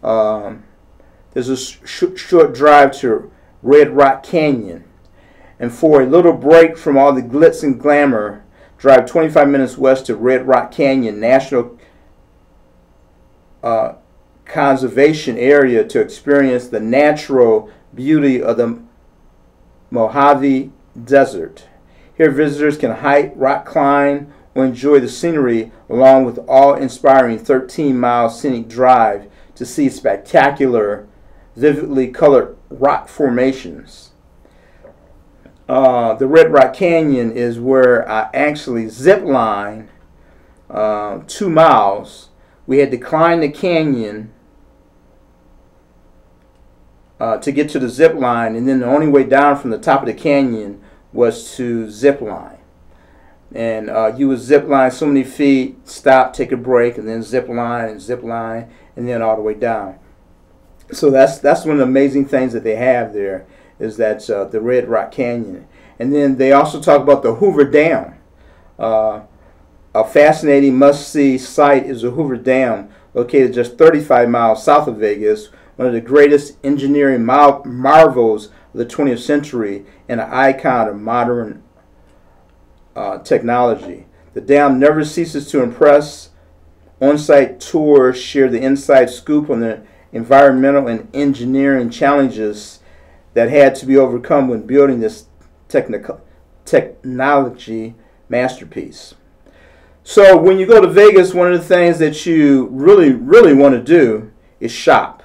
There's a short drive to Red Rock Canyon. And for a little break from all the glitz and glamour, drive 25 minutes west to Red Rock Canyon National Conservation Area to experience the natural beauty of the Mojave Desert. Here, visitors can hike, rock climb, or enjoy the scenery along with awe-inspiring 13-mile scenic drive to see spectacular, vividly colored rock formations. The Red Rock Canyon is where I actually zip line 2 miles. We had to climb the canyon to get to the zip line, and then the only way down from the top of the canyon was to zip line. And you would zip line so many feet, stop, take a break, and then zip line, and then all the way down. So that's one of the amazing things that they have there, is that the Red Rock Canyon. And then they also talk about the Hoover Dam. A fascinating must-see site is the Hoover Dam, located just 35 miles south of Vegas, one of the greatest engineering marvels of the 20th century and an icon of modern technology. The dam never ceases to impress. On-site tours share the inside scoop on the environmental and engineering challenges that had to be overcome when building this technology masterpiece. So when you go to Vegas, one of the things that you really want to do is shop.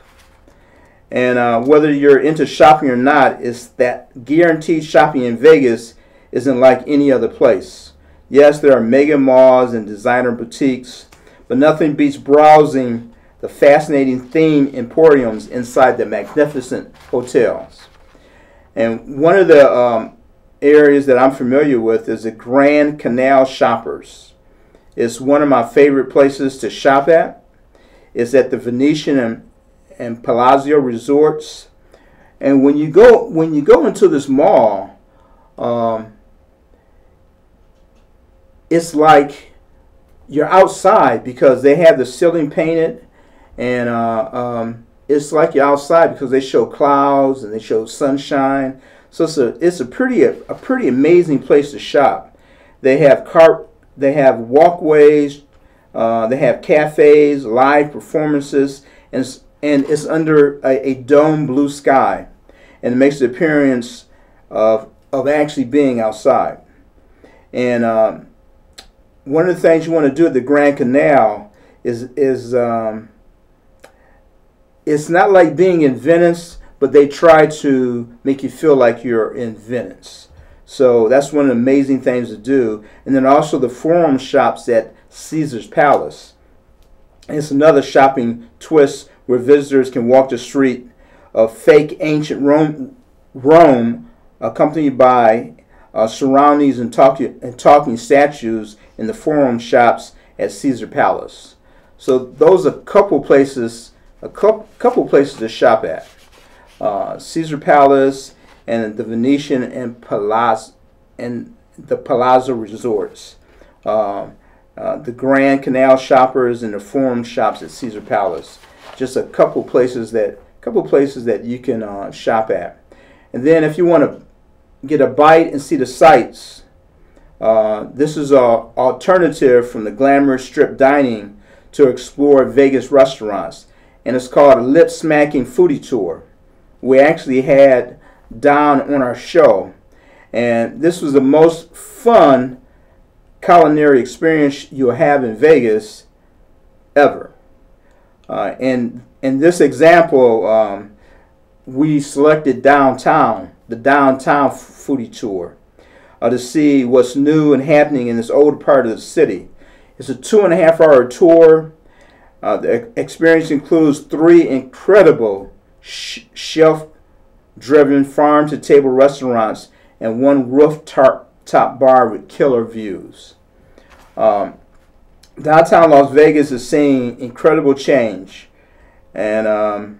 And whether you're into shopping or not, is that guaranteed shopping in Vegas isn't like any other place. Yes, there are mega malls and designer boutiques, but nothing beats browsing the fascinating theme emporiums inside the magnificent hotels. And one of the areas that I'm familiar with is the Grand Canal Shoppers. It's one of my favorite places to shop at. It's at the Venetian and Palazzo Resorts. And when you go into this mall, it's like you're outside because they have the ceiling painted, and it's like you're outside because they show clouds and they show sunshine. So it's a pretty amazing place to shop. They have walkways, they have cafes, live performances, and it's under a dome blue sky, and it makes the appearance of actually being outside. And one of the things you want to do at the Grand Canal is it's not like being in Venice, but they try to make you feel like you're in Venice. So that's one of the amazing things to do. And then also the Forum shops at Caesar's Palace. And it's another shopping twist where visitors can walk the street of fake ancient Rome accompanied by surroundings and talking statues in the Forum shops at Caesar Palace. So those are a couple places to shop at. Caesar Palace and the Venetian and the Palazzo Resorts. The Grand Canal Shoppers and the Forum shops at Caesar Palace. Just a couple places that you can shop at. And then if you want to get a bite and see the sights, this is an alternative from the glamorous strip dining to explore Vegas restaurants. And it's called a lip-smacking foodie tour. We actually had down on our show, and this was the most fun culinary experience you'll have in Vegas ever. And in this example, we selected downtown, the downtown foodie tour, to see what's new and happening in this old part of the city. It's a 2.5-hour tour. The experience includes 3 incredible chef-driven farm-to-table restaurants and 1 rooftop bar with killer views. Downtown Las Vegas is seeing incredible change, and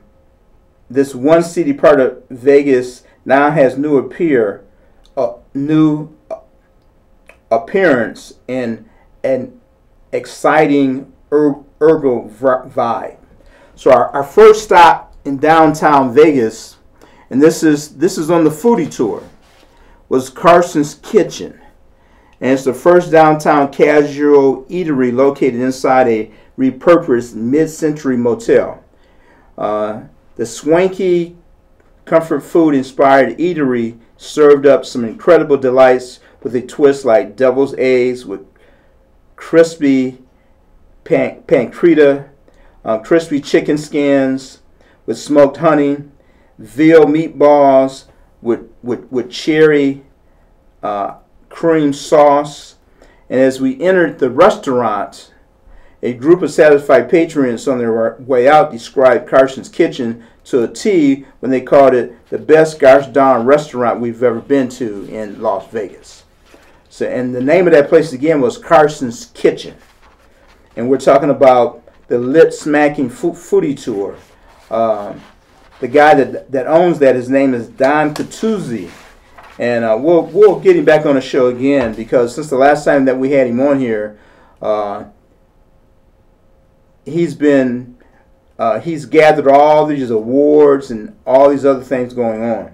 this one city part of Vegas now has new appearance and an exciting urban vibe. So our first stop in downtown Vegas, and this is on the foodie tour, was Carson's Kitchen. and it's the first downtown casual eatery located inside a repurposed mid-century motel. The swanky comfort food inspired eatery served up some incredible delights with a twist like devil's eggs with crispy pancreta, crispy chicken skins with smoked honey, veal meatballs with cherry cream sauce. And as we entered the restaurant, a group of satisfied patrons on their way out described Carson's Kitchen to a T when they called it the best gosh darn restaurant we've ever been to in Las Vegas. So, and the name of that place again was Carson's Kitchen. And we're talking about the lip-smacking foodie tour. The guy that owns that, his name is Don Catuzzi. And we'll get him back on the show again, because since the last time that we had him on here, he's gathered all these awards and all these other things going on.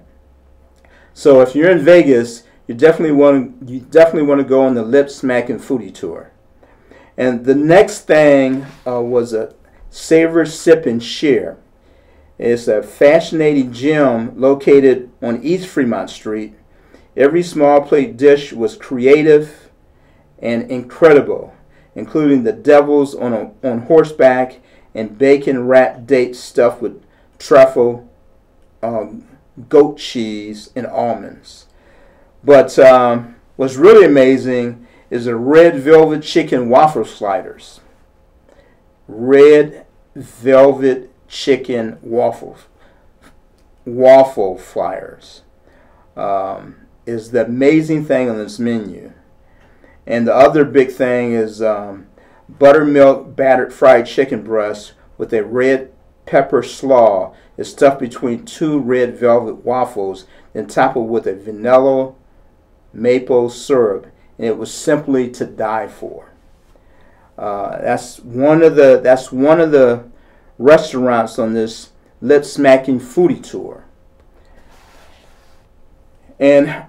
So if you're in Vegas, you definitely want to go on the lip smacking foodie tour. And the next thing was a Savor, Sip, and Share. It's a fascinating gym located on East Fremont Street. Every small plate dish was creative and incredible, including the devils on horseback and bacon-wrapped dates stuffed with truffle, goat cheese, and almonds. But what's really amazing is the red velvet chicken waffle sliders. Red velvet chicken waffle flyers is the amazing thing on this menu. And the other big thing is buttermilk battered fried chicken breast with a red pepper slaw is stuffed between two red velvet waffles and topped with a vanilla maple syrup, and it was simply to die for. That's one of the restaurants on this lip smacking foodie tour. And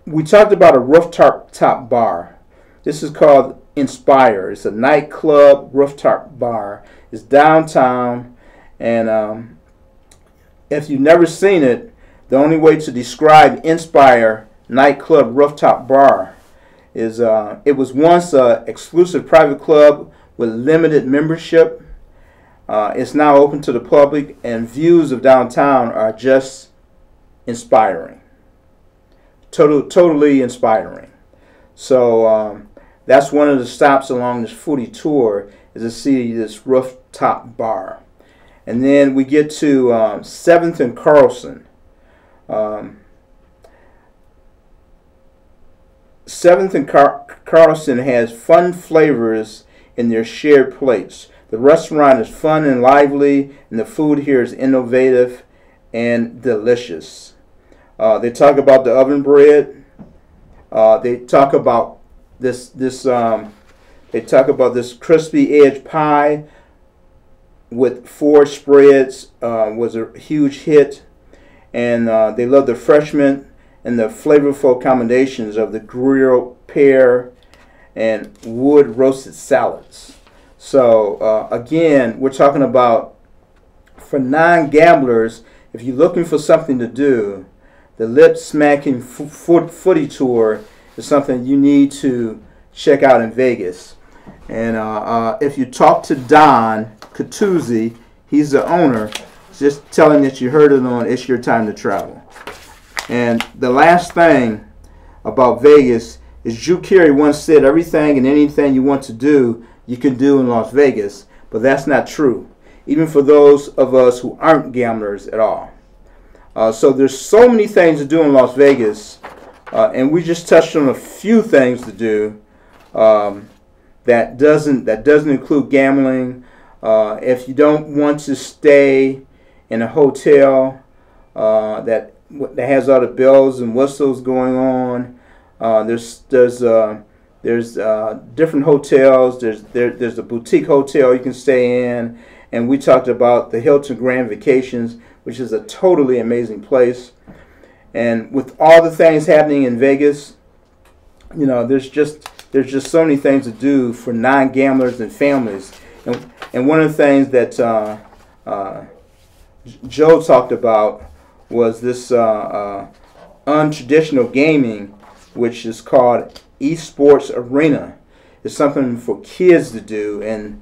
we talked about a rooftop bar. This is called Inspire. It's a nightclub rooftop bar. It's downtown, and if you've never seen it, the only way to describe Inspire nightclub rooftop bar is it was once an exclusive private club with limited membership. It's now open to the public, and views of downtown are just inspiring. Totally inspiring. So that's one of the stops along this foodie tour, is to see this rooftop bar. And then we get to 7th and Carlson. 7th and Carlson has fun flavors in their shared plates. The restaurant is fun and lively, and the food here is innovative and delicious. They talk about the oven bread. They talk about this crispy edge pie with 4 spreads was a huge hit, and they love the refreshment and the flavorful combinations of the grilled pear and wood roasted salads. So again, we're talking about, for non-gamblers, if you're looking for something to do, the lip smacking foodie tour is something you need to check out in Vegas. And if you talk to Don Catuzzi, he's the owner, just tell him that you heard it on It's Your Time to Travel. And the last thing about Vegas is Drew Carey once said, everything and anything you want to do, you can do in Las Vegas. But that's not true, even for those of us who aren't gamblers at all. So there's so many things to do in Las Vegas, and we just touched on a few things to do. That doesn't include gambling. If you don't want to stay in a hotel that has all the bells and whistles going on, there's different hotels. There's a boutique hotel you can stay in, and we talked about the Hilton Grand Vacations, which is a totally amazing place. And with all the things happening in Vegas, you know, there's just so many things to do for non-gamblers and families. And one of the things that Joe talked about was this untraditional gaming, which is called esports arena. It's something for kids to do and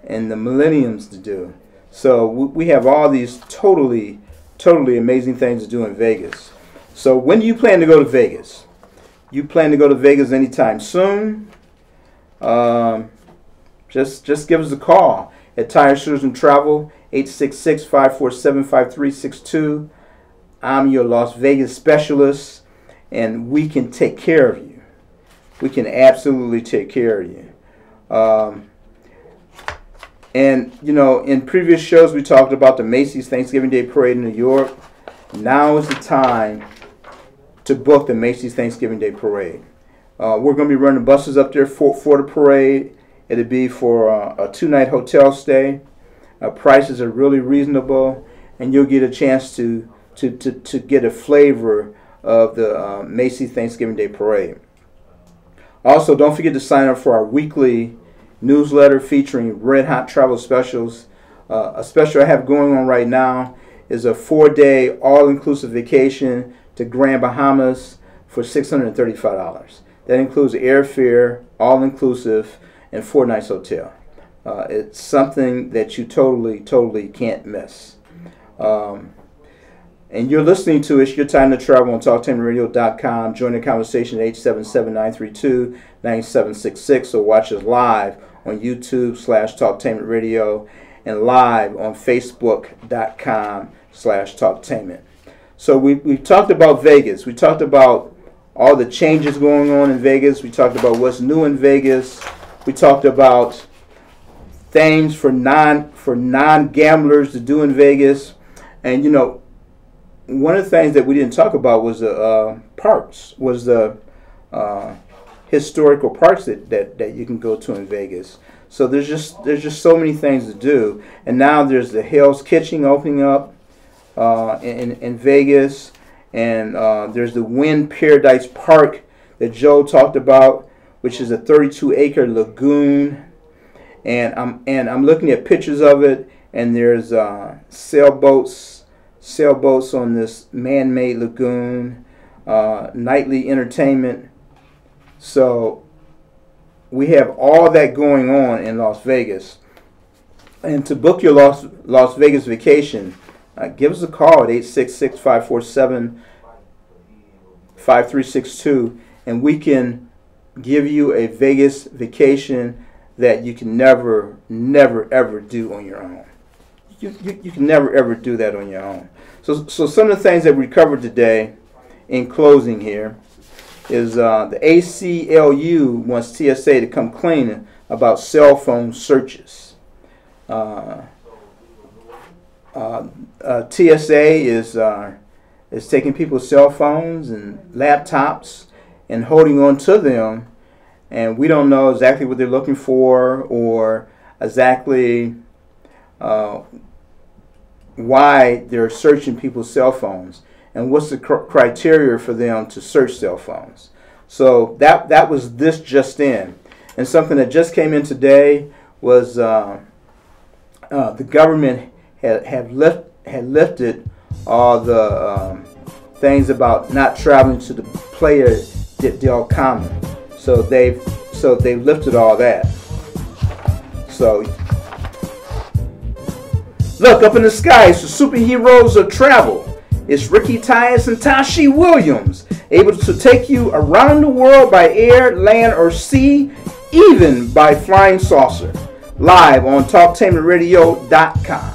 the millenniums to do. So we have all these totally amazing things to do in Vegas. So when do you plan to go to Vegas? You plan to go to Vegas anytime soon? Just give us a call at Tire Tourism Travel, 866-547-5362. I'm your Las Vegas specialist, and we can take care of you. We can absolutely take care of you. And, you know, in previous shows we talked about the Macy's Thanksgiving Day Parade in New York. Now is the time to book the Macy's Thanksgiving Day Parade. We're going to be running buses up there for the parade. It'll be for a 2-night hotel stay. Prices are really reasonable, and you'll get a chance to get a flavor of the Macy's Thanksgiving Day Parade. Also, don't forget to sign up for our weekly newsletter featuring red hot travel specials. A special I have going on right now is a 4-day all-inclusive vacation to Grand Bahamas for $635. That includes airfare, all-inclusive, and 4 nights hotel. It's something that you totally can't miss. And you're listening to It's Your Time to Travel on TalkTameRadio.com. Join the conversation at 877-932-9766 or watch us live on YouTube/TalkTameRadio and live on Facebook.com/TalkTainment. So we talked about Vegas. We talked about all the changes going on in Vegas. We talked about what's new in Vegas. We talked about things for non-gamblers to do in Vegas. And, you know, one of the things that we didn't talk about was the parks, was the historical parks that you can go to in Vegas. So there's just so many things to do. And now there's the Hell's Kitchen opening up in Vegas, and there's the Wind Paradise Park that Joe talked about, which is a 32-acre lagoon. And I'm looking at pictures of it, and there's sailboats on this man-made lagoon, nightly entertainment. So we have all that going on in Las Vegas. And to book your Las Vegas vacation, give us a call at 866-547-5362, and we can give you a Vegas vacation that you can never ever do on your own. You can never ever do that on your own. So some of the things that we covered today, in closing here, is the ACLU wants TSA to come clean about cell phone searches. TSA is taking people's cell phones and laptops and holding on to them, and we don't know exactly what they're looking for or exactly why they're searching people's cell phones and what's the criteria for them to search cell phones. So that was this just in. And something that just came in today was the government had lifted all the things about not traveling to the Playa del Carmen. So they've lifted all that. So look up in the sky, it's the superheroes of travel. It's Ricky Tyus and Tashi Williams, able to take you around the world by air, land, or sea, even by flying saucer. Live on TalkTameRadio.com.